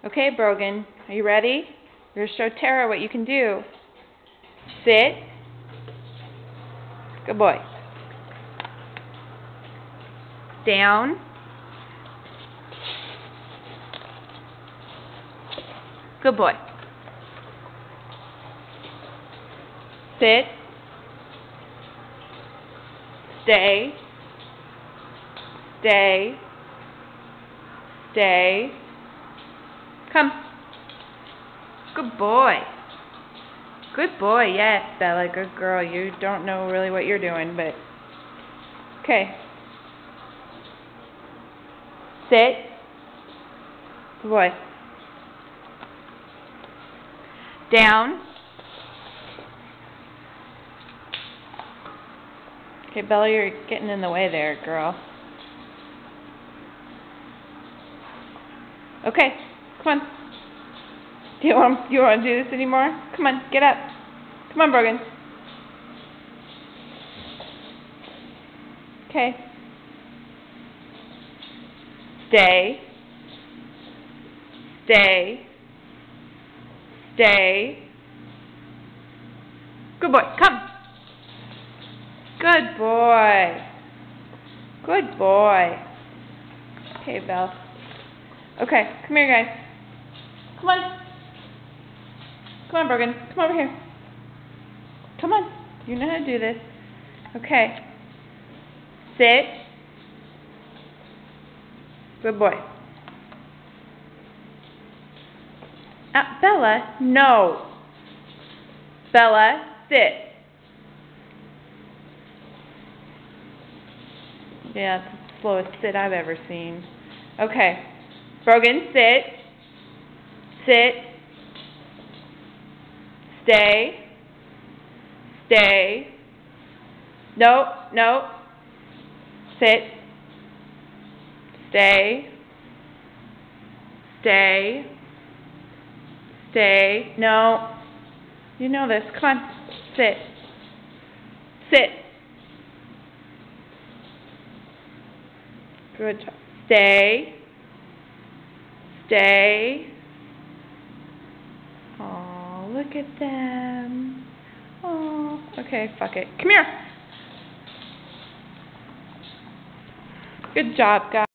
Okay, Brogan, are you ready? We're going to show Tara what you can do. Sit. Good boy. Down. Good boy. Sit. Stay. Stay. Stay. Come. Good boy. Good boy, yes, Bella, good girl. You don't know really what you're doing, but... Okay. Sit. Good boy. Down. Okay, Bella, you're getting in the way there, girl. Okay, come on. Do you want to do this anymore? Come on, get up. Come on, Brogan. Okay. Stay. Stay. Stay. Good boy. Come. Good boy. Good boy. Okay, Belle. Okay, come here, guys. Come on. Come on, Brogan. Come over here. Come on. You know how to do this. Okay. Sit. Good boy. Bella, no. Bella, sit. Yeah, it's the slowest sit I've ever seen. Okay. Brogan, sit. Sit. Stay. Stay. No, no. Sit. Stay. Stay. Stay. No. You know this. Come on. Sit. Sit. Good job. Stay. Stay. Oh, look at them. Oh, okay, fuck it. Come here. Good job, guys.